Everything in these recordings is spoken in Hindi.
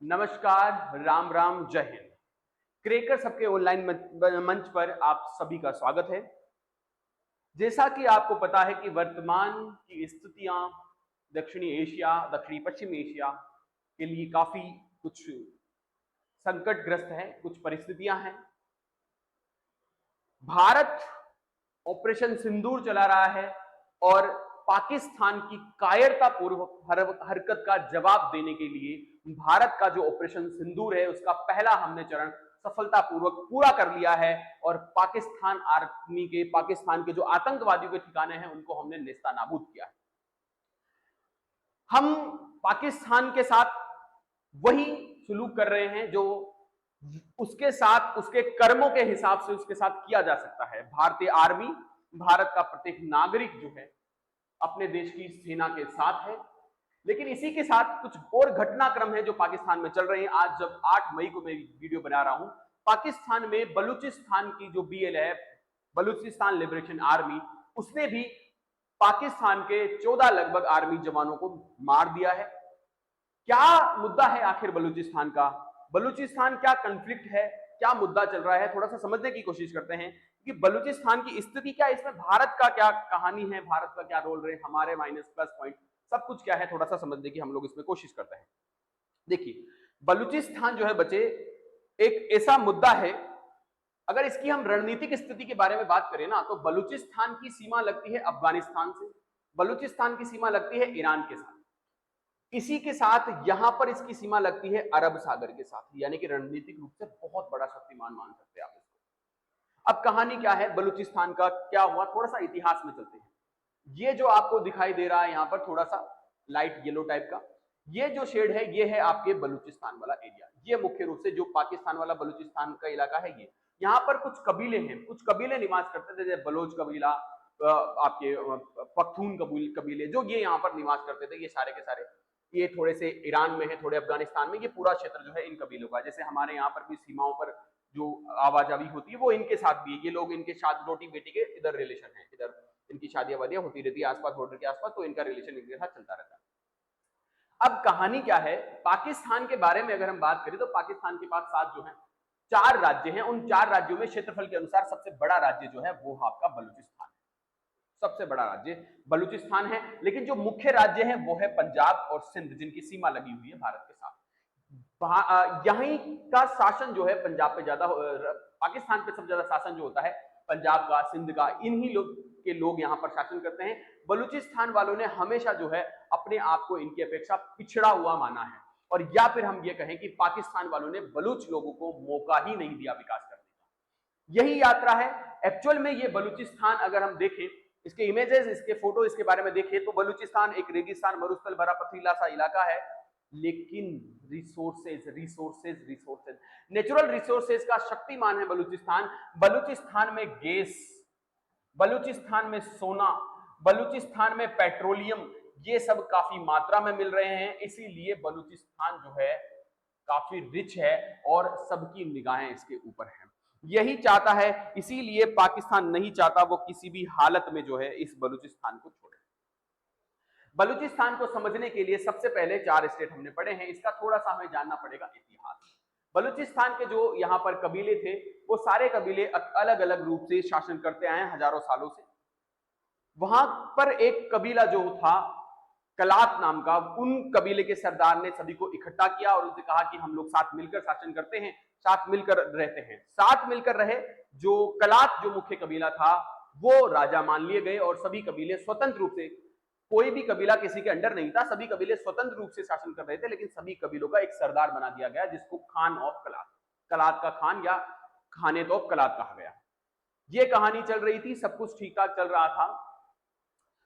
नमस्कार, राम राम, जय हिंद। क्रेकर सबके ऑनलाइन मंच पर आप सभी का स्वागत है। जैसा कि आपको पता है कि वर्तमान की स्थितियां दक्षिणी एशिया, दक्षिणी पश्चिमी एशिया के लिए काफी कुछ संकटग्रस्त है, कुछ परिस्थितियां हैं। भारत ऑपरेशन सिंदूर चला रहा है और पाकिस्तान की कायरतापूर्वक हरकत का जवाब देने के लिए भारत का जो ऑपरेशन सिंदूर है उसका पहला हमने चरण सफलतापूर्वक पूरा कर लिया है और पाकिस्तान के जो आतंकवादियों के ठिकाने हैं उनको हमने नेस्तनाबूद किया है। हम पाकिस्तान के साथ वही सुलूक कर रहे हैं जो उसके साथ उसके कर्मों के हिसाब से उसके साथ किया जा सकता है। भारतीय आर्मी, भारत का प्रत्येक नागरिक जो है अपने देश की सेना के साथ है। लेकिन इसी के साथ कुछ और घटनाक्रम है जो पाकिस्तान में चल रहे हैं। आज जब 8 मई को मैं वीडियो बना रहा हूं, पाकिस्तान में बलूचिस्तान की जो बीएल है, बलूचिस्तान लिबरेशन आर्मी, उसने भी पाकिस्तान के 14 लगभग आर्मी जवानों को मार दिया है। क्या मुद्दा है आखिर बलूचिस्तान का? बलूचिस्तान क्या कॉन्फ्लिक्ट है, क्या मुद्दा चल रहा है, थोड़ा सा समझने की कोशिश करते हैं कि बलूचिस्तान की स्थिति क्या है, इसमें भारत का क्या कहानी है, भारत का क्या रोल रहे, हमारे माइनस प्लस पॉइंट सब कुछ क्या है, थोड़ा सा समझने की हम लोग इसमें कोशिश करते हैं। देखिए, बलूचिस्तान जो है बच्चे एक ऐसा मुद्दा है, अगर इसकी हम रणनीतिक स्थिति के बारे में बात करें ना, तो बलूचिस्तान की सीमा लगती है अफगानिस्तान से, बलूचिस्तान की सीमा लगती है ईरान के साथ, इसी के साथ यहां पर इसकी सीमा लगती है अरब सागर के साथ, यानी कि रणनीतिक रूप से बहुत बड़ा शक्तिमान मान सकते हैं आप इसको। अब कहानी क्या है बलूचिस्तान का, क्या हुआ, थोड़ा सा इतिहास में चलते हैं। ये जो आपको दिखाई दे रहा है यहां पर थोड़ा सा लाइट येलो टाइप का, ये जो शेड है ये है आपके बलूचिस्तान वाला एरिया। ये मुख्य रूप से जो पाकिस्तान वाला बलूचिस्तान का इलाका है, ये यहाँ पर कुछ कबीले हैं, कुछ कबीले निवास करते थे, जैसे बलोच कबीला, आपके पख्तून कबीले जो ये यहाँ पर निवास करते थे, ये सारे के सारे ये थोड़े से ईरान में है, थोड़े अफगानिस्तान में, ये पूरा क्षेत्र जो है इन कबीलों का। जैसे हमारे यहाँ पर भी सीमाओं पर जो आवाजावी होती है वो इनके साथ भी है, ये लोग इनके शादी रोटी बेटी के इधर रिलेशन है, इधर इनकी शादियां वादियां होती रहती है आसपास बॉर्डर के आसपास, तो इनका रिलेशन इनके साथ चलता रहता है। अब कहानी क्या है पाकिस्तान के बारे में, अगर हम बात करें तो पाकिस्तान के पास साथ जो है 4 राज्य हैं। उन 4 राज्यों में क्षेत्रफल के अनुसार सबसे बड़ा राज्य जो है वो आपका बलूचिस्तान है, सबसे बड़ा राज्य बलूचिस्तान है। लेकिन जो मुख्य राज्य है वो है पंजाब और सिंध, जिनकी सीमा लगी हुई है भारत के साथ। यहीं का शासन जो है पंजाब पे ज्यादा, पाकिस्तान पे सबसे ज्यादा शासन जो होता है पंजाब का, सिंध का, इन्हीं लोग यहाँ पर शासन करते हैं। बलूचिस्तान वालों ने हमेशा जो है अपने आप को इनकी अपेक्षा पिछड़ा हुआ माना है, और या फिर हम ये कहें कि पाकिस्तान वालों ने बलूच लोगों को मौका ही नहीं दिया विकास करने का। यही यात्रा है एक्चुअल में। ये बलूचिस्तान अगर हम देखें, इसके इमेजेस, इसके फोटो, इसके बारे में देखें तो बलूचिस्तान एक रेगिस्तान मरुस्थल भरा पथरीला सा इलाका है, लेकिन resources resources resources natural resources का शक्तिमान है बलूचिस्तान। बलूचिस्तान में गैस, बलूचिस्तान में सोना, बलूचिस्तान में पेट्रोलियम, ये सब काफी मात्रा में मिल रहे हैं। इसीलिए बलूचिस्तान जो है काफी रिच है और सबकी निगाहें इसके ऊपर हैं। यही चाहता है, इसीलिए पाकिस्तान नहीं चाहता वो किसी भी हालत में जो है इस बलूचिस्तान को छोड़े। बलूचिस्तान को समझने के लिए सबसे पहले 4 स्टेट हमने पढ़े हैं, इसका थोड़ा सा हमें जानना पड़ेगा इतिहास। बलूचिस्तान के जो यहाँ पर कबीले थे वो सारे कबीले अलग अलग रूप से शासन करते आए हैं हजारों सालों से। वहां पर एक कबीला जो था कलात नाम का, उन कबीले के सरदार ने सभी को इकट्ठा किया और उनसे कहा कि हम लोग साथ मिलकर शासन करते हैं, साथ मिलकर रहते हैं। साथ मिलकर रहे। जो कलात जो मुख्य कबीला था वो राजा मान लिए गए और सभी कबीले स्वतंत्र रूप से, कोई भी कबीला किसी के अंडर नहीं था, सभी कबीले स्वतंत्र रूप से शासन कर रहे थे, लेकिन सभी कबीलों का एक सरदार बना दिया गया जिसको खान ऑफ कलात, कलात का खान या खाने तो कलात कहा गया। ये कहानी चल रही थी, सब कुछ ठीक ठाक चल रहा था।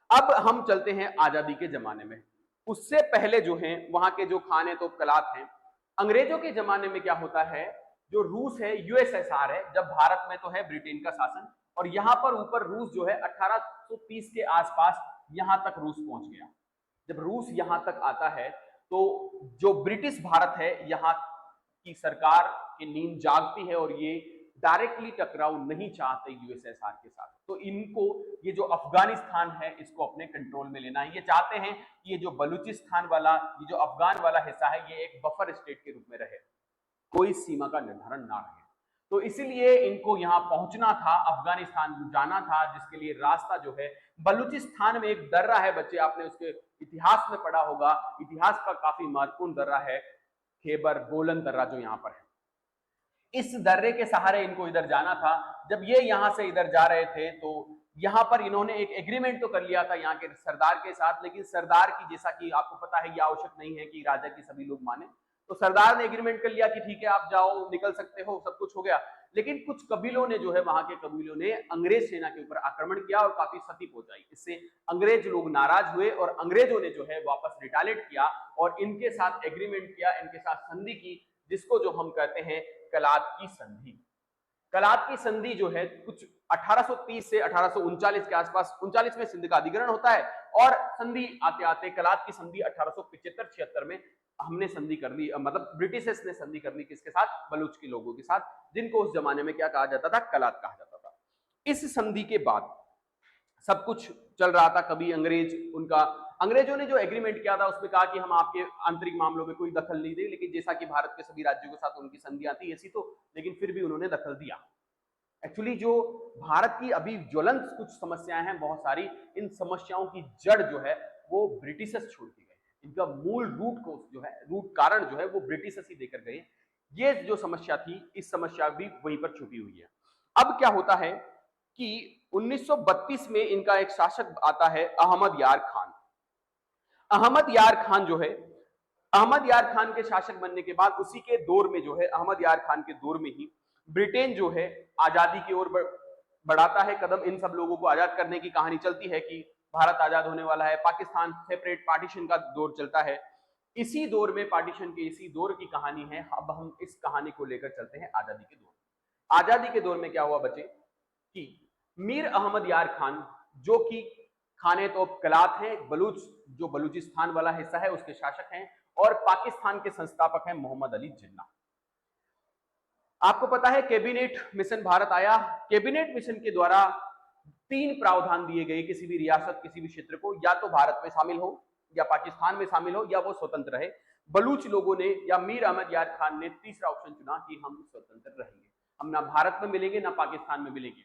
अब हम चलते हैं आजादी के जमाने में। उससे पहले जो है वहां के जो खाने तो कलात हैं, अंग्रेजों के जमाने में क्या होता है, जो रूस है, यूएसएसआर है, जब भारत में तो है ब्रिटेन का शासन, और यहां पर ऊपर रूस जो है 1830 के आसपास यहां तक रूस पहुंच गया। जब रूस यहां तक आता है तो जो ब्रिटिश भारत है, यहां की सरकार की नींद जागती है और ये डायरेक्टली टकराव नहीं चाहते यूएसएसआर के साथ। तो इनको ये जो अफगानिस्तान है इसको अपने कंट्रोल में लेना है। ये चाहते हैं कि ये जो बलूचिस्तान वाला, ये जो अफगान वाला हिस्सा है, ये एक बफर स्टेट के रूप में रहे, कोई सीमा का निर्धारण ना रहे। तो इसीलिए इनको यहां पहुंचना था, अफगानिस्तान जाना था, जिसके लिए रास्ता जो है बलूचिस्तान में एक दर्रा है बच्चे, आपने उसके इतिहास में पढ़ा होगा, इतिहास का काफी महत्वपूर्ण दर्रा है खैबर बोलन दर्रा जो यहाँ पर है। इस दर्रे के सहारे इनको इधर जाना था। जब ये यहां से इधर जा रहे थे तो यहां पर इन्होंने एक एग्रीमेंट तो कर लिया था यहाँ के सरदार के साथ, लेकिन सरदार की, जैसा कि आपको पता है, ये आवश्यक नहीं है कि राजा की सभी लोग माने, तो सरदार ने एग्रीमेंट कर लिया कि ठीक है आप जाओ, निकल सकते हो, सब कुछ हो गया। लेकिन कुछ कबीलों ने जो है, वहां के कबीलों ने अंग्रेज सेना के ऊपर आक्रमण किया और काफी क्षति पहुंचाई। इससे अंग्रेज लोग नाराज हुए और अंग्रेजों ने जो है वापस रिटालिएट किया और इनके साथ एग्रीमेंट किया, इनके साथ संधि की, जिसको जो हम कहते हैं कलात की संधि। कलात की संधि जो है कुछ 1830 से 1839 के आसपास, 39 में सिंध का अधिग्रहण होता है और संधि आते आते कलात की संधि 1875-76 में हमने संधि कर ली, मतलब ब्रिटिशर्स ने संधि कर ली किसके साथ? बलूच के लोगों के साथ, जिनको उस जमाने में क्या कहा जाता था? कलात कहा जाता था। इस संधि के बाद सब कुछ चल रहा था। कभी अंग्रेजों ने जो एग्रीमेंट किया था उसमें कहा कि हम आपके आंतरिक मामलों में कोई दखल नहीं देंगे, लेकिन जैसा कि भारत के सभी राज्यों के साथ उनकी संधियां थी ऐसी, तो लेकिन फिर भी उन्होंने दखल दिया। एक्चुअली जो भारत की अभी ज्वलंत कुछ समस्याएं हैं बहुत सारी, इन समस्याओं की जड़ जो है वो ब्रिटिशर्स छोड़ के गए, इनका मूल रूट को जो है, रूट कारण जो है वो ब्रिटिशर्स ही देकर गए। ये जो समस्या थी, इस समस्या भी वहीं पर छुपी हुई है। अब क्या होता है कि 1932 में इनका एक शासक आता है, अहमद यार खान। अहमद यार खान जो है, अहमद यार खान के शासक बनने के बाद उसी के दौर में जो है, अहमद यार खान के दौर में ही ब्रिटेन जो है आजादी की ओर बढ़ाता है कदम। इन सब लोगों को आजाद करने की कहानी चलती है कि भारत आजाद होने वाला है, पाकिस्तान सेपरेट, पार्टीशन का दौर चलता है। इसी दौर में, पार्टीशन के इसी दौर की कहानी है। अब हम इस कहानी को लेकर चलते हैं आजादी के दौर। आजादी के दौर में क्या हुआ बच्चे कि मीर अहमद यार खान, जो कि खाने तो कलात है, बलूच, जो बलूचिस्तान वाला हिस्सा है उसके शासक हैं, और पाकिस्तान के संस्थापक हैं मोहम्मद अली जिन्ना। आपको पता है कैबिनेट मिशन भारत आया। कैबिनेट मिशन के द्वारा 3 प्रावधान दिए गए किसी भी रियासत, किसी भी क्षेत्र को, या तो भारत में शामिल हो, या पाकिस्तान में शामिल हो, या वो स्वतंत्र रहे। बलूच लोगों ने या मीर अहमद यार खान ने तीसरा ऑप्शन चुना कि हम स्वतंत्र रहेंगे, हम ना भारत में मिलेंगे ना पाकिस्तान में मिलेंगे।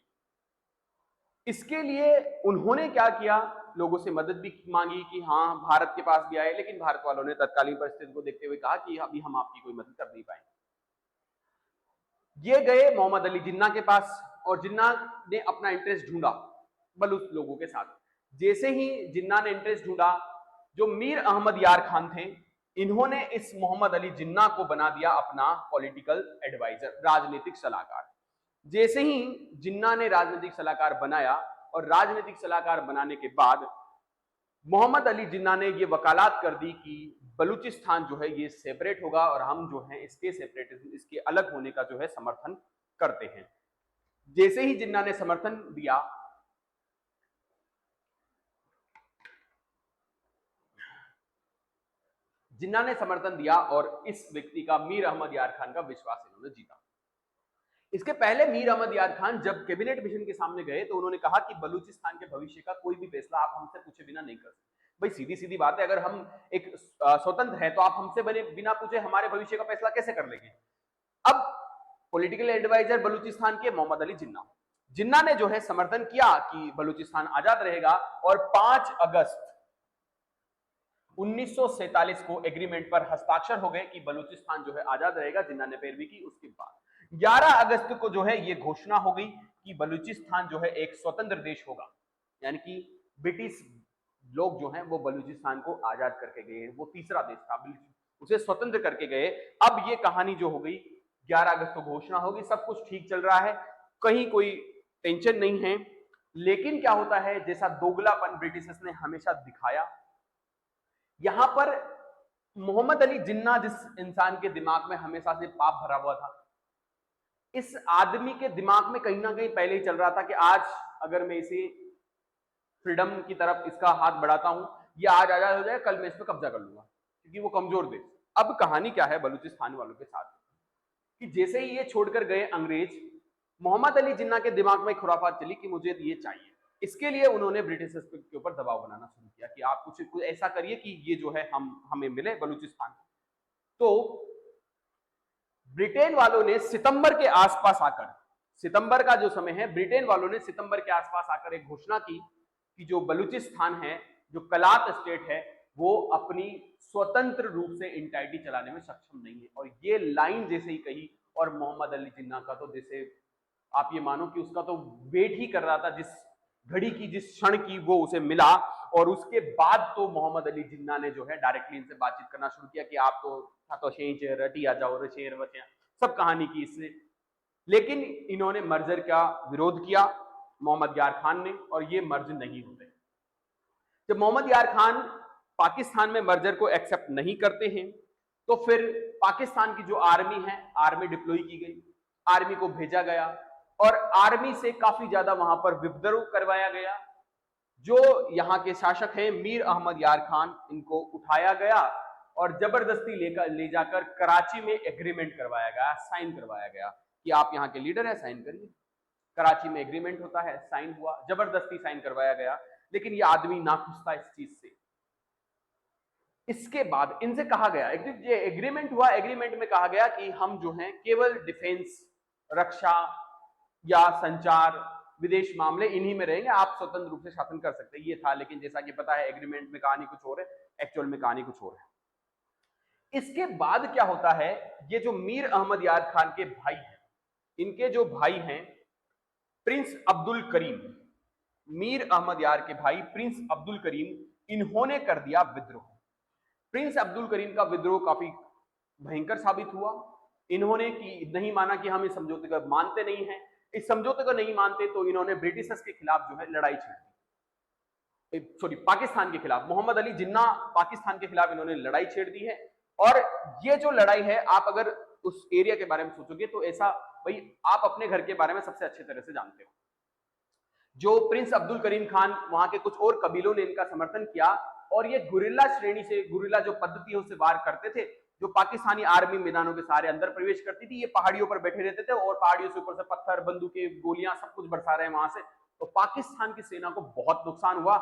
इसके लिए उन्होंने क्या किया, लोगों से मदद भी मांगी कि हाँ भारत के पास भी आए, लेकिन भारत वालों ने तत्कालीन परिस्थिति को देखते हुए कहा कि अभी हम आपकी कोई मदद कर नहीं पाएंगे। ये गए मोहम्मद अली जिन्ना के पास और जिन्ना ने अपना इंटरेस्ट ढूंढा बलूच लोगों के साथ। जैसे ही जिन्ना ने इंटरेस्ट ढूंढा, जो मीर अहमद यार खान थे, इन्होंने इस मोहम्मद अली जिन्ना को बना दिया अपना पॉलिटिकल एडवाइजर, राजनीतिक सलाहकार। जैसे ही जिन्ना ने राजनीतिक सलाहकार बनाया और राजनीतिक सलाहकार बनाने के बाद मोहम्मद अली जिन्ना ने ये वकालत कर दी कि बलूचिस्तान जो है ये सेपरेट होगा और हम जो है इसके सेपरेटिज्म, इसके अलग होने का जो है समर्थन करते हैं। जैसे ही जिन्ना ने समर्थन दिया, और इस व्यक्ति का, मीर अहमद यार खान का विश्वास इन्होंने जीता। इसके पहले मीर अहमद यार खान जब कैबिनेट मिशन के सामने गए तो उन्होंने कहा कि बलूचिस्तान के भविष्य का कोई भी फैसला आप हमसे पूछे बिना नहीं कर सकते। भाई सीधी सीधी बात है, अगर हम एक स्वतंत्र है तो आप हमसे बिना पूछे हमारे भविष्य का फैसला कैसे कर लेंगे। अब पॉलिटिकल एडवाइजर बलूचिस्तान के मोहम्मद अली जिन्ना ने जो है समर्थन किया कि बलूचिस्तान आजाद रहेगा, और 5 अगस्त 1947 को एग्रीमेंट पर हस्ताक्षर हो गए कि बलूचिस्तान जो है आजाद रहेगा। जिन्ना ने पैरवी की। उसके बाद 11 अगस्त को जो है ये घोषणा हो गई कि बलूचिस्तान जो है एक स्वतंत्र देश होगा, यानी कि ब्रिटिश लोग जो हैं वो बलूचिस्तान को आजाद करके गए, वो तीसरा देश था, उसे स्वतंत्र करके गए। अब ये कहानी जो हो गई, 11 अगस्त को घोषणा होगी, सब कुछ ठीक चल रहा है, कहीं कोई टेंशन नहीं है। लेकिन क्या होता है, जैसा दोगलापन ब्रिटिशर्स ने हमेशा दिखाया, यहां पर मोहम्मद अली जिन्ना जिस इंसान के दिमाग में हमेशा से पाप भरा हुआ था, इस आदमी के दिमाग में कहीं ना कहीं पहले ही चल रहा था कि आज अगर मैं इसे फ्रीडम की तरफ इसका हाथ बढ़ाता हूं, ये आज आजाद हो जाए, कल मैं इस पर कब्जा कर लूंगा, क्योंकि वो कमजोर देश। अब कहानी क्या है बलूचिस्तान वालों के साथ कि जैसे ही ये छोड़कर गए अंग्रेज, मोहम्मद अली जिन्ना के दिमाग में खुराफात चली कि मुझे ये चाहिए। इसके लिए उन्होंने ब्रिटिश के ऊपर दबाव बनाना शुरू किया कि आप कुछ ऐसा करिए कि ये जो है हमें मिले बलूचिस्तान। तो ब्रिटेन वालों ने सितंबर के आसपास आकर, सितंबर का जो समय है, ब्रिटेन वालों ने सितंबर के आसपास आकर एक घोषणा की कि जो बलूचिस्तान है, जो कलात स्टेट है, वो अपनी स्वतंत्र रूप से इंटाइटी चलाने में सक्षम नहीं है। और ये लाइन जैसे ही कही, और मोहम्मद अली जिन्ना का तो जैसे आप ये मानो कि उसका तो वेट ही कर रहा था जिस घड़ी की, जिस क्षण की वो उसे मिला। और उसके बाद तो मोहम्मद अली जिन्ना ने जो है डायरेक्टली इनसे बातचीत करना शुरू किया कि आप तो शेर रटी आ जाओ, शेर बचे, सब कहानी की इससे। लेकिन इन्होंने मर्जर का विरोध किया मोहम्मद यार खान ने, और ये मर्ज नहीं होते। जब मोहम्मद यार खान पाकिस्तान में मर्जर को एक्सेप्ट नहीं करते हैं, तो फिर पाकिस्तान की जो आर्मी है, आर्मी डिप्लॉय की गई, आर्मी को भेजा गया, और आर्मी से काफी ज्यादा वहां पर विद्रोह करवाया गया। जो यहाँ के शासक हैं मीर अहमद यार खान, इनको उठाया गया और जबरदस्ती ले जाकर कराची में एग्रीमेंट करवाया गया, साइन करवाया गया कि आप यहाँ के लीडर हैं, साइन करिए। कराची में एग्रीमेंट होता है, साइन हुआ, जबरदस्ती साइन करवाया गया। लेकिन ये आदमी नाखुश था इस चीज से। इसके बाद इनसे कहा गया, ये एग्रीमेंट हुआ, एग्रीमेंट में कहा गया कि हम जो हैं केवल डिफेंस, रक्षा या संचार, विदेश मामले इन्हीं में रहेंगे, आप स्वतंत्र रूप से शासन कर सकते हैं, ये था। लेकिन जैसा कि पता है एग्रीमेंट में कहानी कुछ और है, एक्चुअल में कहानी कुछ और है। इसके बाद क्या होता है, ये जो मीर अहमद यार खान के भाई हैं, इनके जो भाई हैं प्रिंस अब्दुल करीम, मीर अहमद यार के भाई प्रिंस अब्दुल करीम, इन्होंने कर दिया विद्रोह। प्रिंस अब्दुल करीम का विद्रोह काफी भयंकर साबित हुआ। इन्होंने कि नहीं माना कि हम इस समझौते को मानते नहीं हैं, इस समझौते को नहीं मानते, तो इन्होंने ब्रिटिशर्स के खिलाफ जो है लड़ाई छेड़ दी, सॉरी पाकिस्तान के खिलाफ। मोहम्मद अली जिन्ना पाकिस्तान के खिलाफ इन्होंने लड़ाई छेड़ दी है। और ये जो लड़ाई है, आप अगर उस एरिया के बारे में सोचोगे तो ऐसा, भाई आप अपने घर के बारे में सबसे अच्छे तरह से जानते हो। जो प्रिंस अब्दुल करीम खान, वहां के कुछ और कबीलों ने इनका समर्थन किया, और ये गुरिल्ला श्रेणी से, गुरिल्ला जो पद्धति है उससे वार करते थे। जो पाकिस्तानी आर्मी मैदानों के सारे अंदर प्रवेश करती थी, ये पहाड़ियों पर बैठे रहते थे और पहाड़ियों से ऊपर से पत्थर, बंदूकें, गोलियां सब कुछ बरसा रहे हैं वहां से। तो पाकिस्तान की सेना को बहुत नुकसान हुआ।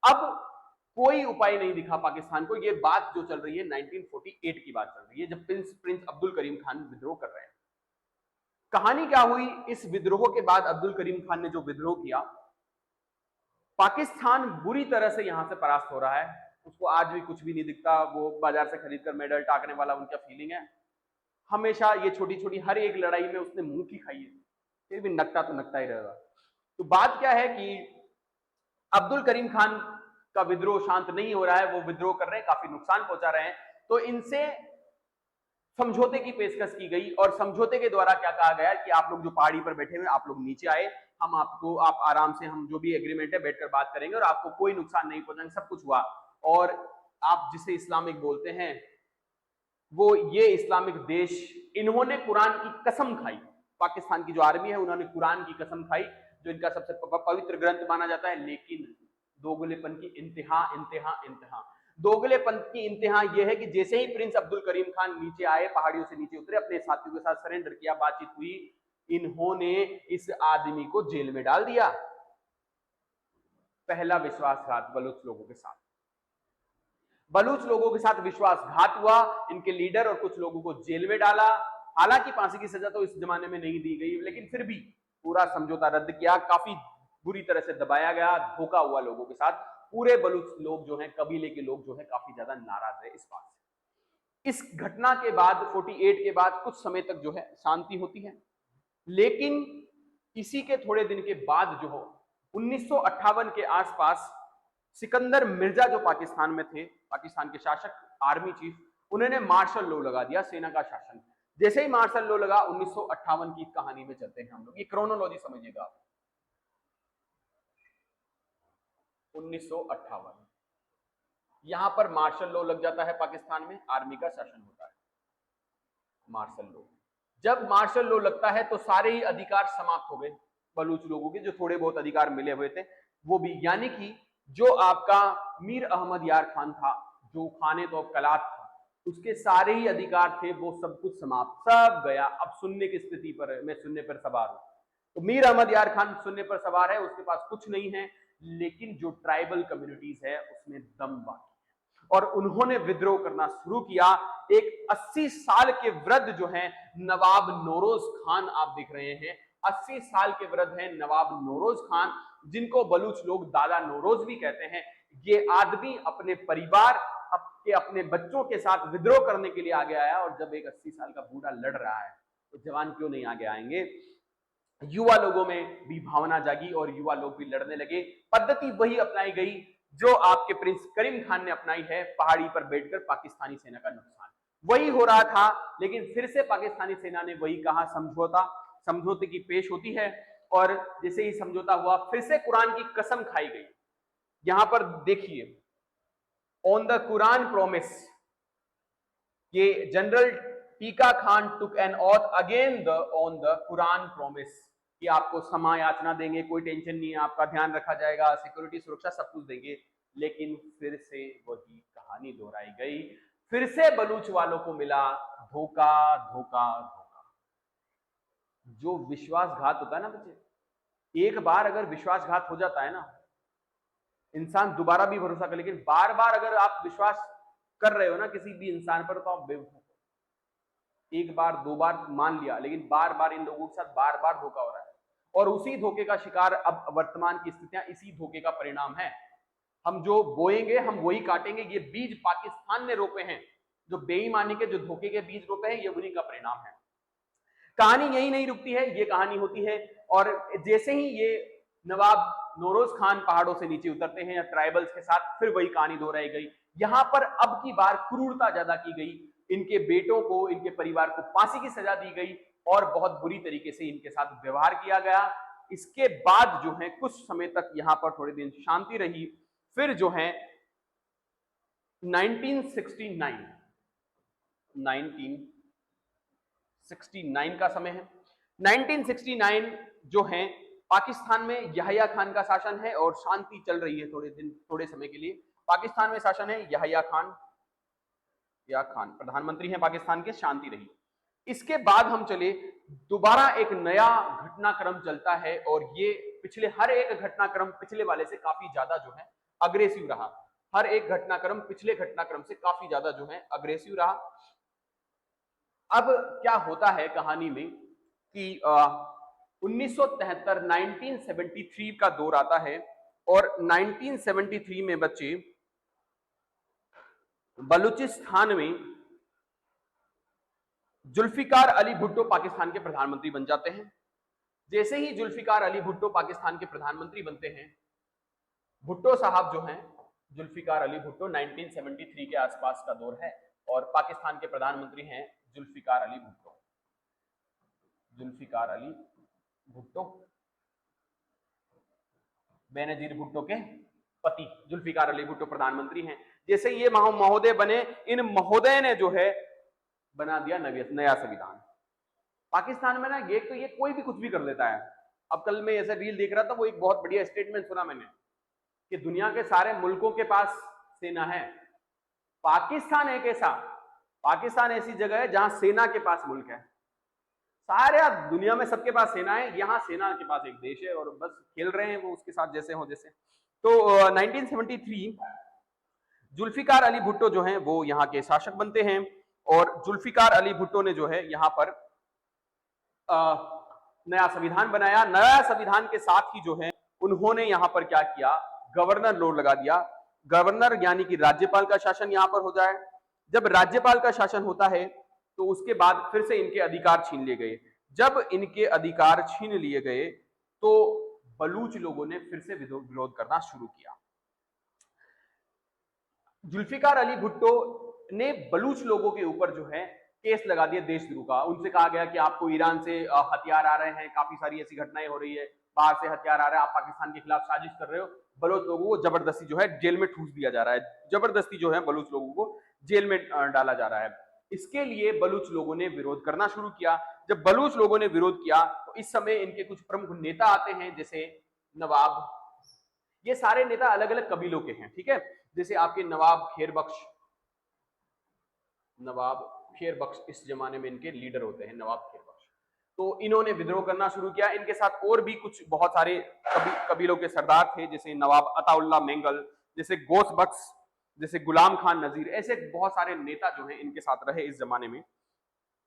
अब कोई उपाय नहीं दिखा पाकिस्तान को। ये बात जो चल रही है 1948 की बात चल रही है, जब प्रिंस अब्दुल करीम खान विद्रोह कर रहे हैं। कहानी क्या हुई, इस विद्रोह के बाद अब्दुल करीम खान ने जो विद्रोह किया, पाकिस्तान बुरी तरह से यहां से परास्त हो रहा है। उसको आज भी कुछ भी नहीं दिखता, वो बाजार से खरीद कर मेडल टाकने वाला उनका फीलिंग है। हमेशा ये छोटी छोटी हर एक लड़ाई में उसने मुंह की खाई है, फिर भी नकटा तो नकटा ही रहेगा। तो बात क्या है कि अब्दुल करीम खान का विद्रोह शांत नहीं हो रहा है, वो विद्रोह कर रहे हैं, काफी नुकसान पहुंचा रहे हैं। तो इनसे समझौते की पेशकश की गई, और समझौते के द्वारा क्या कहा गया कि आप लोग जो पहाड़ी पर बैठे हुए, आप लोग नीचे आए, हम आपको, आप आराम से, हम जो भी एग्रीमेंट है बैठकर बात करेंगे और आपको कोई नुकसान नहीं पहुंचाएंगे। सब कुछ हुआ। और आप जिसे इस्लामिक बोलते हैं, वो ये इस्लामिक देश, इन्होंने कुरान की कसम खाई। पाकिस्तान की जो आर्मी है उन्होंने कुरान की कसम खाई, जो इनका सबसे पवित्र ग्रंथ माना जाता है। लेकिन दोगलेपन की इंतहा इंतहा इंतहा, दोगलेपन की इंतहा यह है कि जैसे ही प्रिंस अब्दुल करीम खान नीचे आए, पहाड़ियों से नीचे उतरे, अपने साथियों के साथ सरेंडर किया, बातचीत हुई, इन्होंने इस आदमी को जेल में डाल दिया। पहला विश्वासघात बलूच लोगों के साथ, बलूच लोगों के साथ विश्वासघात हुआ। इनके लीडर और कुछ लोगों को जेल में डाला। हालांकि फांसी की सजा तो इस जमाने में नहीं दी गई, लेकिन फिर भी पूरा समझौता रद्द किया, काफी बुरी तरह से दबाया गया, धोखा हुआ लोगों के साथ। पूरे बलूच लोग जो हैं, कबीले के लोग जो हैं, काफी ज्यादा नाराज है इस बात से। इस घटना के बाद 48 के बाद कुछ समय तक जो है शांति होती है। लेकिन इसी के थोड़े दिन के बाद जो हो 1958 के आसपास सिकंदर मिर्जा जो पाकिस्तान में थे, पाकिस्तान के शासक, आर्मी चीफ, उन्होंने मार्शल लॉ लगा दिया, सेना का शासन। जैसे ही मार्शल लॉ लगा, 1958 की कहानी में चलते हैं हम लोग, ये क्रोनोलॉजी समझिएगा। 1958 यहां पर मार्शल लॉ लग जाता है पाकिस्तान में, आर्मी का शासन होता है। मार्शल लॉ, जब मार्शल लॉ लगता है तो सारे ही अधिकार समाप्त हो गए बलूच लोगों के, जो थोड़े बहुत अधिकार मिले हुए थे वो भी। यानी कि जो आपका मीर अहमद यार खान था, जो खाने तो कलात था, उसके सारे ही अधिकार थे, वो सब कुछ समाप्त, सब गया। अब सुनने की स्थिति पर, मैं सुनने पर सवार हूं, तो मीर अहमद यार खान शून्य पर सवार है, उसके पास कुछ नहीं है, लेकिन जो ट्राइबल कम्युनिटीज है उसमें दम बाकी है और उन्होंने विद्रोह करना शुरू किया। एक 80 साल के वृद्ध जो है नवाब नौरोज खान, आप देख रहे हैं 80 साल के वृद्ध हैं नवाब नौरोज खान, जिनको बलूच लोग दादा नौरोज भी कहते हैं। ये आदमी अपने परिवार के अपने बच्चों के साथ विद्रोह करने के लिए आगे आया। और जब एक 80 साल का बूढ़ा लड़ रहा है तो जवान क्यों नहीं आगे आएंगे। युवा लोगों में भी भावना जागी और युवा लोग भी लड़ने लगे। पद्धति वही अपनाई गई जो आपके प्रिंस करीम खान ने अपनाई है, पहाड़ी पर बैठकर पाकिस्तानी सेना का नुकसान। वही हो रहा था, लेकिन फिर से पाकिस्तानी सेना ने वही कहा, समझौते की पेश होती है। और जैसे ही समझौता हुआ फिर से कुरान की कसम खाई गई। यहां पर देखिए, ऑन द कुरान प्रोमिस, ये जनरल टीका Khan took an auth again on the Quran promise कि आपको समायाचना देंगे, कोई टेंशन नहीं है, आपका ध्यान रखा जाएगा, सिक्योरिटी सुरक्षा सब कुछ देंगे। लेकिन फिर से वही कहानी दोहराई गई, फिर से बलूच वालों को मिला धोखा धोखा धोखा। जो विश्वासघात होता है ना बच्चे, एक बार अगर विश्वासघात हो जाता है ना, इंसान दोबारा भी भरोसा कर, लेकिन बार बार अगर आप विश्वास कर रहे हो ना किसी भी इंसान पर, तो आप बेवकूफ हो। एक बार दो बार मान लिया, लेकिन बार बार इन लोगों के साथ बार बार धोखा हो रहा है और उसी धोखे का शिकार अब वर्तमान की स्थितियां इसी धोखे का परिणाम है। हम जो बोएंगे हम वही काटेंगे। ये बीज पाकिस्तान ने रोपे हैं, जो बेईमानी के, जो धोखे के बीज रोपे हैं, ये उन्हीं का परिणाम है। कहानी यही नहीं रुकती है, ये कहानी होती है। और जैसे ही ये नवाब नौरोज खान पहाड़ों से नीचे उतरते हैं या ट्राइबल्स के साथ, फिर वही कहानी दोहराई गई। यहां पर अब की बार क्रूरता ज्यादा की गई, इनके बेटों को, इनके परिवार को फांसी की सजा दी गई और बहुत बुरी तरीके से इनके साथ व्यवहार किया गया। इसके बाद जो है कुछ समय तक यहां पर थोड़े दिन शांति रही। फिर जो है 1969 का समय है। 1969 जो है पाकिस्तान में यहया खान का शासन है और शांति चल रही है थोड़े समय के लिए। पाकिस्तान में शासन है यहया खान, या खान प्रधानमंत्री हैं पाकिस्तान के, शांति रही। इसके बाद हम चले, दोबारा एक नया घटनाक्रम चलता है और ये पिछले हर एक घटनाक्रम पिछले वाले से काफी ज्यादा जो है अग्रेसिव रहा। हर एक घटनाक्रम पिछले घटनाक्रम से काफी ज्यादा जो है अग्रेसिव रहा। अब क्या होता है कहानी में कि 1973 1973 का दौर आता है और 1973 में बच्चे बलूचिस्तान में जुल्फिकार अली भुट्टो पाकिस्तान के प्रधानमंत्री बन जाते हैं। जैसे ही जुल्फिकार अली भुट्टो पाकिस्तान के प्रधानमंत्री बनते हैं, भुट्टो साहब जो हैं, जुल्फिकार अली भुट्टो 1973 के आसपास का दौर है और पाकिस्तान के प्रधानमंत्री हैं जुल्फिकार अली भुट्टो। जुल्फिकार अली भुट्टो बेनजीर भुट्टो के पति जुल्फिकार अली भुट्टो प्रधानमंत्री हैं। जैसे ये महोदय बने, इन महोदय ने जो है बना दिया नया संविधान। पाकिस्तान में ना ये कोई भी कुछ भी कर लेता है। अब कल मैं ऐसा रील देख रहा था, वो एक बहुत बढ़िया स्टेटमेंट सुना मैंने कि दुनिया के सारे मुल्कों के पास सेना है, पाकिस्तान ऐसी जगह है जहां सेना के पास मुल्क है। सारे दुनिया में सबके पास सेना है, यहाँ सेना के पास एक देश है और बस खेल रहे हैं वो उसके साथ जैसे हो जैसे। तो 1973 जुल्फिकार अली भुट्टो जो हैं वो यहाँ के शासक बनते हैं और जुल्फिकार अली भुट्टो ने जो है यहाँ पर नया संविधान बनाया। नया संविधान के साथ ही जो है उन्होंने यहाँ पर क्या किया, गवर्नर लॉ लगा दिया। गवर्नर यानी कि राज्यपाल का शासन यहाँ पर हो जाए। जब राज्यपाल का शासन होता है तो उसके बाद फिर से इनके अधिकार छीन लिए गए। जब इनके अधिकार छीन लिए गए तो बलूच लोगों ने फिर से विरोध करना शुरू किया। जुल्फिकार अली भुट्टो ने बलूच लोगों के ऊपर जो है केस लगा दिया देशद्रोह का। उनसे कहा गया कि आपको ईरान से हथियार आ रहे हैं, काफी सारी ऐसी घटनाएं हो रही है, बाहर से हथियार आ रहा है, आप पाकिस्तान के खिलाफ साजिश कर रहे हो। बलूच लोगों को जबरदस्ती जो है जेल में ठूस दिया जा रहा है, जबरदस्ती जो है बलूच लोगों को जेल में डाला जा रहा है। इसके लिए बलूच लोगों ने विरोध करना शुरू किया। जब बलूच लोगों ने विरोध किया तो इस समय इनके कुछ प्रमुख नेता आते हैं, जैसे नवाब, ये सारे नेता अलग अलग कबीलों के हैं, ठीक है। जैसे आपके नवाब खैर बख्श इस जमाने में इनके लीडर होते हैं, नवाब खैर बख्श। तो इन्होंने विद्रोह करना शुरू किया। इनके साथ और भी कुछ बहुत सारे कबीलों के सरदार थे, जैसे नवाब अताउल्ला मेंगल, जैसे गोस बख्श, जैसे गुलाम खान नजीर, ऐसे बहुत सारे नेता जो हैं इनके साथ रहे इस जमाने में।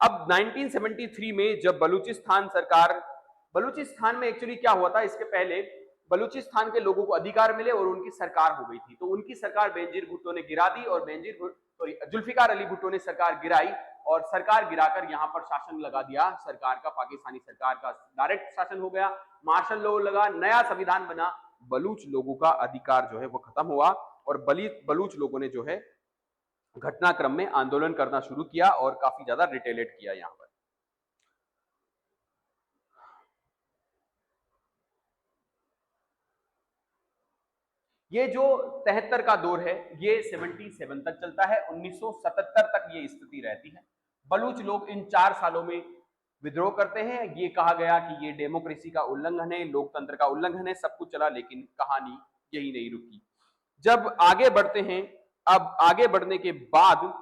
अब 1973 में जब बलूचिस्तान में एक्चुअली क्या हुआ था, इसके पहले बलूचिस्तान के लोगों को अधिकार मिले और उनकी सरकार हो गई थी। तो उनकी सरकार बेनजीर भुट्टो ने गिरा दी और जुल्फिकार अली भुट्टो ने सरकार गिराई और सरकार गिराकर यहां पर शासन लगा दिया सरकार का, पाकिस्तानी सरकार का डायरेक्ट शासन हो गया, मार्शल लॉ लगा, नया संविधान बना। बलूच लोगों का अधिकार जो है वो खत्म हुआ और बलूच लोगों ने जो है घटनाक्रम में आंदोलन करना शुरू किया और काफी ज्यादा रिटेलिएट किया। यहां पर ये जो 73 का दौर है ये 77 तक चलता है, 1977 तक ये स्थिति रहती है। बलूच लोग इन 4 सालों में विद्रोह करते हैं। ये कहा गया कि ये डेमोक्रेसी का उल्लंघन है, लोकतंत्र का उल्लंघन है, सब कुछ चला, लेकिन कहानी यही नहीं रुकी। जब आगे बढ़ते हैं, अब आगे बढ़ने के बाद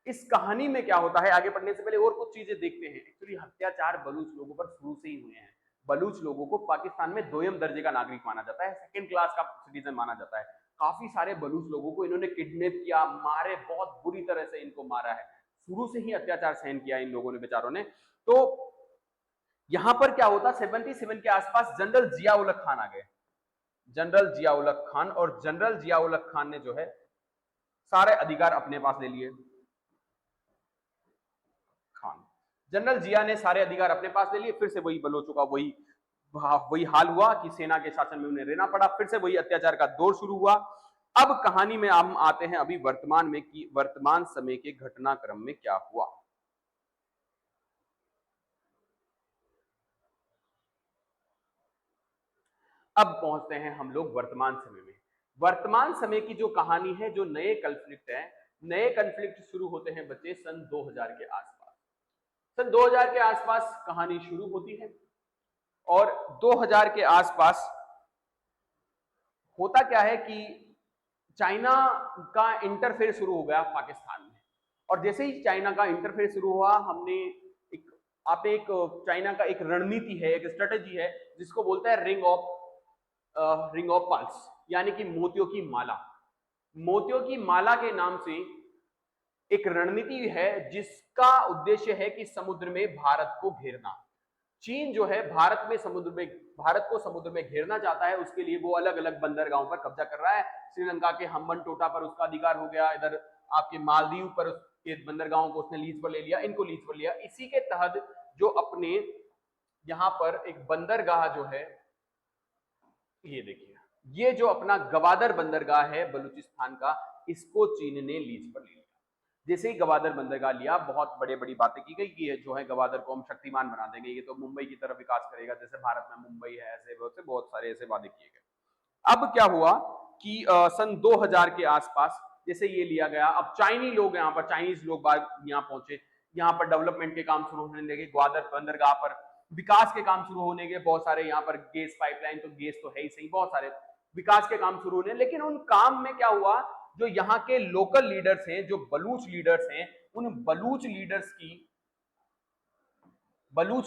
इस कहानी में क्या होता है, आगे बढ़ने से पहले और कुछ चीजें देखते हैं। एक्चुअली अत्याचार बलूच लोगों पर शुरू से ही हुए हैं। बलूच लोगों को पाकिस्तान में दोयम दर्जे का नागरिक माना जाता है, सेकंड क्लास का सिटीजन माना जाता है। काफी सारे बलूच लोगों को इन्होंने किडनैप किया, मारे, बहुत बुरी तरह से इनको मारा है। शुरू से ही अत्याचार सहन किया इन लोगों ने, बेचारों ने। तो यहां पर क्या होता, 77 के आसपास जनरल जिया-उल-हक खान आ गए। जनरल जिया-उल-हक खान, और जनरल जिया-उल-हक खान ने जो है सारे अधिकार अपने पास ले लिए। जनरल जिया ने सारे अधिकार अपने पास ले लिए। फिर से वही बलोचों का वही हाल हुआ कि सेना के शासन में उन्हें रहना पड़ा। फिर से वही अत्याचार का दौर शुरू हुआ। अब कहानी में हम आते हैं अभी वर्तमान में कि वर्तमान समय के घटनाक्रम में क्या हुआ। अब पहुंचते हैं हम लोग वर्तमान समय में। वर्तमान समय की जो कहानी है, जो नए कॉन्फ्लिक्ट है, नए कॉन्फ्लिक्ट शुरू होते हैं बच्चे सन 2000 के आसपास। सन 2000 के आसपास कहानी शुरू होती है और 2000 के आसपास होता क्या है कि चाइना का इंटरफेयर शुरू हो गया पाकिस्तान में। और जैसे ही चाइना का इंटरफेयर शुरू हुआ, एक चाइना का एक रणनीति है, एक स्ट्रेटेजी है जिसको बोलता है रिंग ऑफ पर्ल्स, यानी कि मोतियों की माला। मोतियों की माला के नाम से एक रणनीति है जिसका उद्देश्य है कि समुद्र में भारत को घेरना। चीन जो है भारत को समुद्र में घेरना चाहता है। उसके लिए वो अलग अलग बंदरगाहों पर कब्जा कर रहा है। श्रीलंका के हम्बन टोटा पर उसका अधिकार हो गया, इधर आपके मालदीव पर उसके बंदरगाहों को उसने लीज पर ले लिया, इनको लीज पर लिया। इसी के तहत जो अपने यहां पर एक बंदरगाह जो है, ये देखिए, ये जो अपना गवादर बंदरगाह है बलूचिस्तान का, इसको चीन ने लीज पर ले लिया। जैसे ही गवादर बंदरगाह लिया, बहुत बड़ी बातें की गई कि जो है गवादर को हम शक्तिमान बना देंगे, ये तो मुंबई की तरफ विकास करेगा, जैसे भारत में मुंबई है, ऐसे बहुत सारे ऐसे वादे किए गए। अब क्या हुआ कि सन 2000 के आसपास जैसे ये लिया गया, अब चाइनीज लोग यहाँ पहुंचे, यहाँ पर डेवलपमेंट के काम शुरू होने लगे। ग्वादर बंदरगाह पर विकास के काम शुरू होने के, बहुत सारे यहाँ पर गैस पाइपलाइन, तो गैस तो है ही सही, बहुत सारे विकास के काम शुरू होने। लेकिन उन काम में क्या हुआ, जो यहाँ के लोकल लीडर्स हैं, जो बलूच लीडर्स हैं, उन बलूच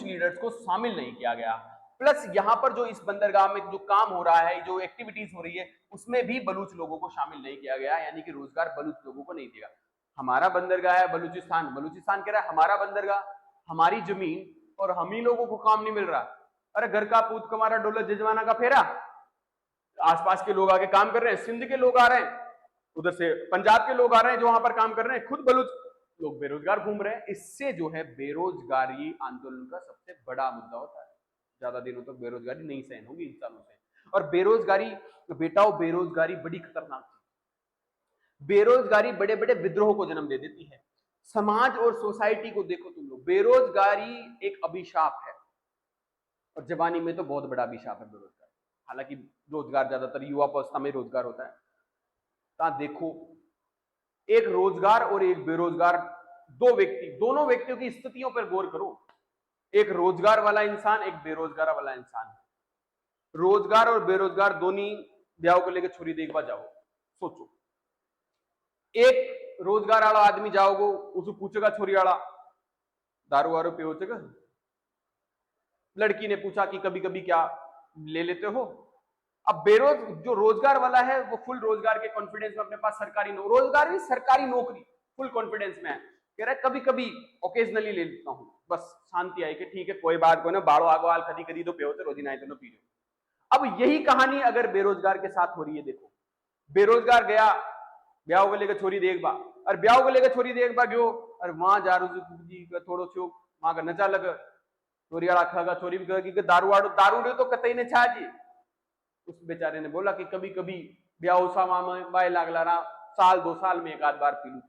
लीडर्स को शामिल नहीं किया गया। प्लस यहाँ पर जो इस बंदरगाह में जो काम हो रहा है, जो एक्टिविटीज हो रही है, उसमें भी बलूच लोगों को शामिल नहीं किया गया, यानी कि रोजगार बलूच लोगों को नहीं दिया। हमारा बंदरगाह है बलूचिस्तान कह रहा है हमारा बंदरगाह, हमारी जमीन, और हम ही लोगों को काम नहीं मिल रहा। अरे घर का पूत कमारा डोला जजमाना का फेरा, आसपास के लोग आके काम कर रहे हैं, सिंध के लोग आ रहे हैं, उधर से पंजाब के लोग आ रहे हैं जो वहां पर काम कर रहे हैं, खुद बलूच लोग बेरोजगार घूम रहे हैं। इससे जो है बेरोजगारी आंदोलन का सबसे बड़ा मुद्दा होता है। ज्यादा दिनों तक बेरोजगारी नहीं सहन होगी इन सालों से। और बेरोजगारी बेरोजगारी बड़ी खतरनाक चीज। बेरोजगारी बड़े बड़े विद्रोह को जन्म दे देती है। समाज और सोसाइटी को देखो तुम लोग, बेरोजगारी एक अभिशाप है, और जवानी में तो बहुत बड़ा अभिशाप है बेरोजगारी। हालांकि रोजगार ज्यादातर युवा अवस्था में रोजगार होता है। देखो, एक रोजगार और एक बेरोजगार, दोनों व्यक्तियों की स्थितियों पर गौर करो। एक रोजगार वाला इंसान, एक बेरोजगार वाला इंसान। रोजगार और बेरोजगार दोनों ब्याह को लेकर छुरी देखवा जाओ, सोचो। एक रोजगार वाला आदमी जाओगे, उसको पूछेगा छोरी वाला दारू वारू पियोचेगा, लड़की ने पूछा कि कभी कभी क्या ले लेते हो। अब जो रोजगार वाला है वो फुल रोजगार के कॉन्फिडेंस में अपने पास रोजगार भी सरकारी नौकरी फुल कॉन्फिडेंस में है, कह रहा है कभी कभी ओकेजनली ले लेता हूं, बस शांति आई कि ठीक है कोई बात को ना बाड़ो आगवाल कदी कदी तो पे होते रोजी ना तो पी लो। अब यही कहानी अगर बेरोजगार के साथ हो रही है। देखो बेरोजगार गया ब्याह को लेकर छोरी देख बा, और ब्याह को लेकर छोरी देख बा गयो, और वहां जा जी थोड़ो छो वहां का नचा लग छोरी वाला खागा, छोरी भी कहेगी दारू वाड़ो दारू तो कतई ने छा जी। उस बेचारे ने बोला कि कभी कभी ब्याह बाय लागला रहा, साल 2 साल में एक आध बार पी लू।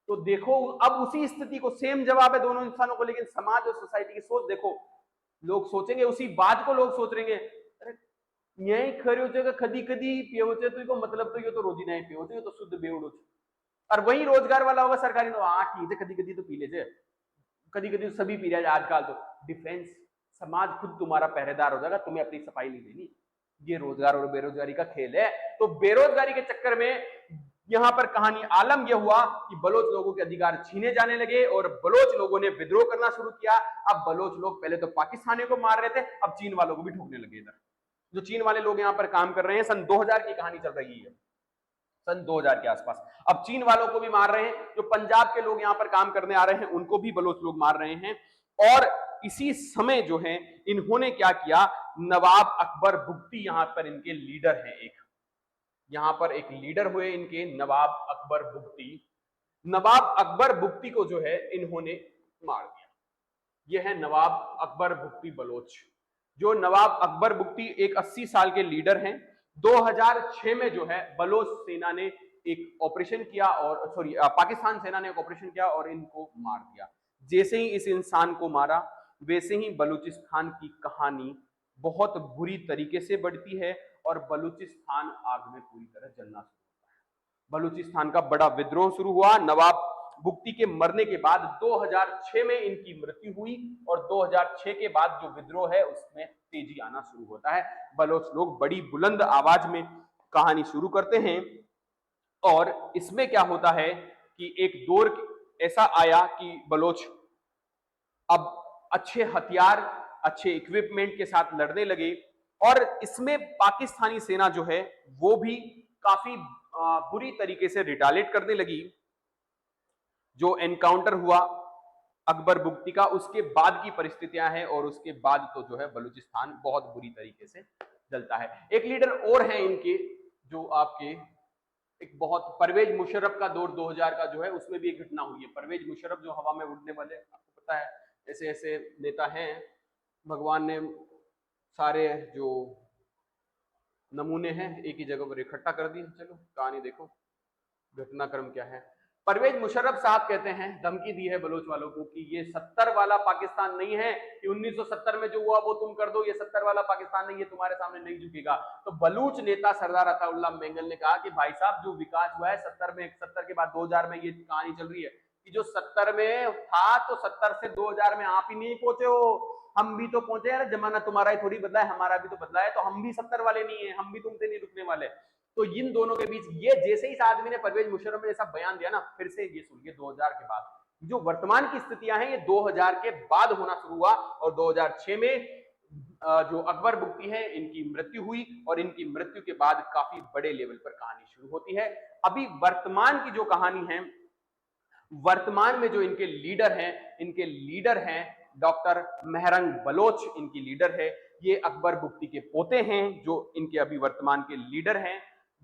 तो देखो अब उसी स्थिति को सेम जवाब है दोनों इंसानों को, लेकिन समाज और सोसाइटी की सोच देखो, लोग सोचेंगे उसी बात को, लोग सोच रहेंगे अरे यही खरी हो कदी कदी पियो तो मतलब तो ये तो रोजी नहीं पियो ये तो शुद्ध बेउड़ो। और वही रोजगार वाला होगा सरकारी तो हाँ ठीक है कदी कदी तो पी ले, कदी कदी तो सभी पी रहे आजकल। तो डिफेंस समाज खुद तुम्हारा पहरेदार हो जाएगा, तुम्हें अपनी सफाई नहीं देनी। ये रोजगार और बेरोजगारी का खेल है। तो बेरोजगारी के चक्कर में यहां पर कहानी आलम यह हुआ कि बलोच लोगों के अधिकार छीने जाने लगे और बलोच लोगों ने विद्रोह करना शुरू किया। अब बलोच लोग पहले तो पाकिस्तानियों को मार रहे थे, अब चीन वालों को भी ठोकने लगे। इधर जो चीन वाले लोग यहां पर काम कर रहे हैं, सन 2000 की कहानी चल रही है, सन 2000 के आसपास। अब चीन वालों को भी मार रहे हैं, जो पंजाब के लोग यहां पर काम करने आ रहे हैं उनको भी बलोच लोग मार रहे हैं। और इसी समय जो है इन्होंने क्या किया, नवाब अकबर बुगटी यहां पर इनके लीडर हैं, एक यहां पर एक लीडर हुए इनके नवाब अकबर बुगटी। नवाब अकबर बुगटी को जो है इन्होंने मार दिया। यह है नवाब अकबर बुगटी बलोच। जो नवाब अकबर बुगटी एक 80 साल के लीडर हैं। 2006 में जो है बलोच सेना ने एक ऑपरेशन किया और पाकिस्तान सेना ने एक ऑपरेशन किया और इनको मार दिया। जैसे ही इस इंसान को मारा वैसे ही बलूचिस्तान की कहानी बहुत बुरी तरीके से बढ़ती है और बलूचिस्तान आग में पूरी तरह जलना शुरू होता है। बलूचिस्तान का बड़ा विद्रोह शुरू हुआ। नवाब बुगटी के मरने के बाद 2006 में इनकी मृत्यु हुई और 2006 के बाद जो विद्रोह है उसमें तेजी आना शुरू होता है। बलोच लोग बड़ी बुलंद आवाज में कहानी शुरू करते हैं और इसमें क्या होता है कि एक दौर ऐसा आया कि बलोच अब अच्छे हथियार अच्छे इक्विपमेंट के साथ लड़ने लगे और इसमें पाकिस्तानी सेना जो है वो भी काफी बुरी तरीके से रिटालिएट करने लगी। जो एनकाउंटर हुआ अकबर बुगटी का उसके बाद की परिस्थितियां हैं और उसके बाद तो जो है बलूचिस्तान बहुत बुरी तरीके से जलता है। एक लीडर और हैं इनके जो आपके एक बहुत परवेज मुशर्रफ का दौर 2000 का जो है उसमें भी एक घटना हुई है। परवेज मुशर्रफ जो हवा में उड़ने वाले, आपको पता है ऐसे ऐसे नेता हैं, भगवान ने सारे जो नमूने हैं एक ही जगह पर इकट्ठा कर दिए। चलो कहानी देखो घटनाक्रम क्या है। परवेज मुशर्रफ साहब कहते हैं, धमकी दी है बलोच वालों को कि ये 70 वाला पाकिस्तान नहीं है कि 1970 में जो हुआ वो तुम कर दो, ये 70 वाला पाकिस्तान नहीं है, तुम्हारे सामने नहीं झुकेगा। तो बलूच नेता सरदार अताउल्लाह मेंगल ने कहा कि भाई साहब जो विकास हुआ है 70 के बाद 2000 में, ये कहानी चल रही है कि जो 70 में था तो 70 से 2000 में आप ही नहीं पहुंचे हो, हम भी तो पहुंचे यार, जमाना तुम्हारा ही थोड़ी बदला है, हमारा भी तो बदला है, तो हम भी 70 वाले नहीं है, हम भी तुमसे नहीं रुकने वाले। तो इन दोनों के बीच ये जैसे ही इस आदमी ने परवेज मुशर्रफ ने ऐसा बयान दिया ना, फिर से ये सुनिए 2000 के बाद जो वर्तमान की स्थितियां हैं ये 2000 के बाद होना शुरू हुआ और 2006 में जो अकबर बुगटी है इनकी मृत्यु हुई और इनकी मृत्यु के बाद काफी बड़े लेवल पर कहानी शुरू होती है। अभी वर्तमान की जो कहानी है, वर्तमान में जो इनके लीडर हैं डॉक्टर मेहरंग बलोच इनकी लीडर है। ये अकबर बुगटी के पोते हैं जो इनके अभी वर्तमान के लीडर हैं।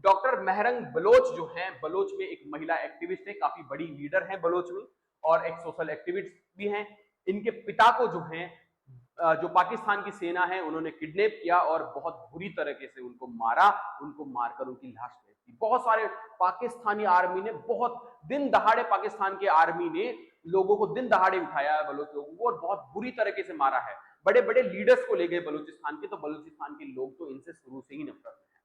डॉक्टर मेहरंग बलोच जो हैं, बलोच में एक महिला एक्टिविस्ट है, काफी बड़ी लीडर है बलोच में और एक सोशल एक्टिविस्ट भी हैं। इनके पिता को जो है जो पाकिस्तान की सेना है उन्होंने किडनैप किया और बहुत बुरी तरीके से उनको मारा, उनको मारकर उनकी लाश फेंक दी। बहुत सारे पाकिस्तानी आर्मी ने, बहुत दिन दहाड़े पाकिस्तान के आर्मी ने लोगों को दिन दहाड़े उठाया है बलोच लोगों को और बहुत बुरी तरीके से मारा है। बड़े बड़े लीडर्स को ले गए बलूचिस्तान के, तो बलूचिस्तान के लोग तो इनसे शुरू से ही नफरत में है।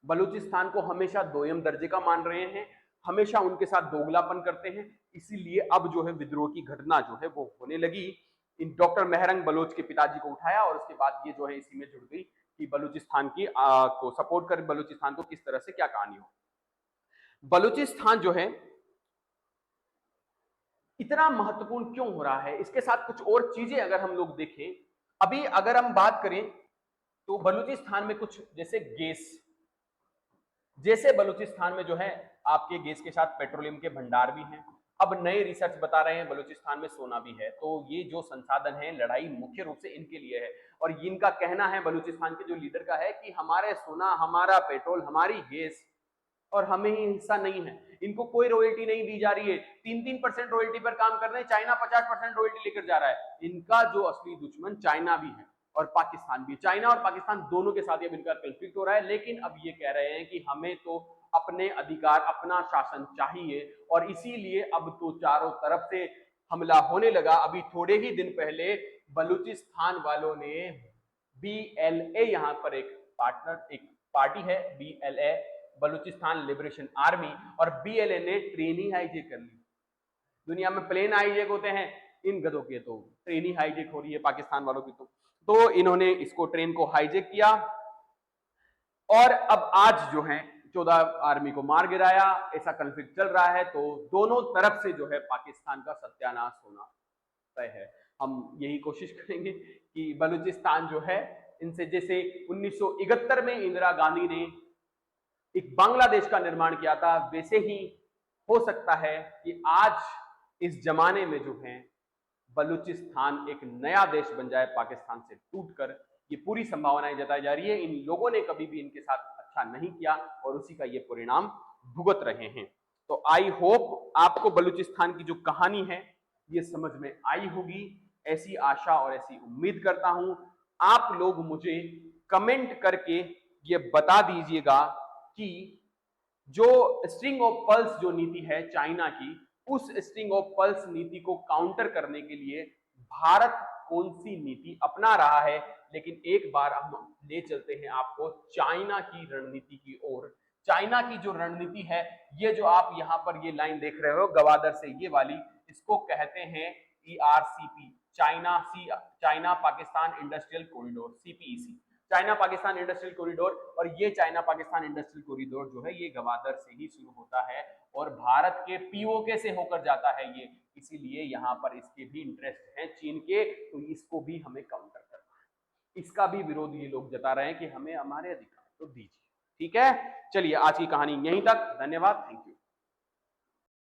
बलूचिस्तान को हमेशा दोयम दर्जे का मान रहे हैं, हमेशा उनके साथ दोगलापन करते हैं, इसीलिए अब जो है विद्रोह की घटना जो है वो होने लगी। इन डॉक्टर मेहरंग बलोच के पिताजी को उठाया और उसके बाद ये जो है इसी में जुड़ गई कि बलूचिस्तान की को सपोर्ट कर बलूचिस्तान को किस तरह से क्या कहानी हो। बलूचिस्तान जो है इतना महत्वपूर्ण क्यों हो रहा है, इसके साथ कुछ और चीजें अगर हम लोग देखें अभी अगर हम बात करें तो बलूचिस्तान में कुछ जैसे बलूचिस्तान में जो है आपके गैस के साथ पेट्रोलियम के भंडार भी हैं। अब नए रिसर्च बता रहे हैं बलूचिस्तान में सोना भी है। तो ये जो संसाधन है, लड़ाई मुख्य रूप से इनके लिए है। और इनका कहना है, बलूचिस्तान के जो लीडर का है, कि हमारे सोना, हमारा पेट्रोल, हमारी गैस और हमें ही हिस्सा नहीं है। इनको कोई रॉयल्टी नहीं दी जा रही है। 3-3% रॉयल्टी पर काम कर रहे हैं। चाइना 50% रॉयल्टी लेकर जा रहा है। इनका जो असली दुश्मन चाइना भी है और पाकिस्तान भी। चाइना और पाकिस्तान दोनों के साथ अब इनका कंफ्लिक्ट हो रहा है। लेकिन अब ये कह रहे हैं कि हमें तो अपने अधिकार, अपना शासन चाहिए, और इसीलिए अब तो चारों तरफ से हमला होने लगा। अभी थोड़े ही दिन पहले बलूचिस्तान वालों ने BLA, यहां पर एक पार्टी है BLA, बलूचिस्तान लिबरेशन आर्मी, और BLA ने ट्रेनिंग हाईजैक कर ली। दुनिया में प्लेन हाईजैक होते हैं, इन गधों के तो ट्रेनिंग हाईजैक हो रही है पाकिस्तान वालों की। तो इन्होंने इसको, ट्रेन को हाईजैक किया, और अब आज जो है 14 आर्मी को मार गिराया। ऐसा कन्फ्लिक्ट चल रहा है। तो दोनों तरफ से जो है पाकिस्तान का सत्यानाश होना तय है। हम यही कोशिश करेंगे कि बलूचिस्तान जो है, इनसे जैसे 1971 में इंदिरा गांधी ने एक बांग्लादेश का निर्माण किया था, वैसे ही हो सकता है कि आज इस जमाने में जो है बलूचिस्तान एक नया देश बन जाए पाकिस्तान से टूटकर। ये पूरी संभावनाएं जताई जा रही है। इन लोगों ने कभी भी इनके साथ अच्छा नहीं किया और उसी का ये परिणाम भुगत रहे हैं। तो आई होप आपको बलूचिस्तान की जो कहानी है ये समझ में आई होगी, ऐसी आशा और ऐसी उम्मीद करता हूं। आप लोग मुझे कमेंट करके ये बता दीजिएगा कि जो स्ट्रिंग ऑफ पर्ल्स जो नीति है चाइना की, उस स्ट्रिंग ऑफ पर्ल्स नीति को काउंटर करने के लिए भारत कौन सी नीति अपना रहा है। लेकिन एक बार हम ले चलते हैं आपको चाइना की रणनीति की ओर। चाइना की जो रणनीति है, ये जो आप यहां पर ये लाइन देख रहे हो गवादर से, ये वाली, इसको कहते हैं ERCP, China Pakistan industrial corridor, CPEC, China Pakistan industrial corridor. और ये चाइना पाकिस्तान इंडस्ट्रियल कॉरिडोर जो है, ये गवादर से ही शुरू होता है और भारत के POK से होकर जाता है ये। इसीलिए यहाँ पर इसके भी इंटरेस्ट हैं चीन के, तो इसको भी हमें काउंटर करना है। इसका भी विरोध ये लोग जता रहे हैं कि हमें हमारे अधिकार तो दीजिए। ठीक है, चलिए आज की कहानी यहीं तक। धन्यवाद, थैंक यू।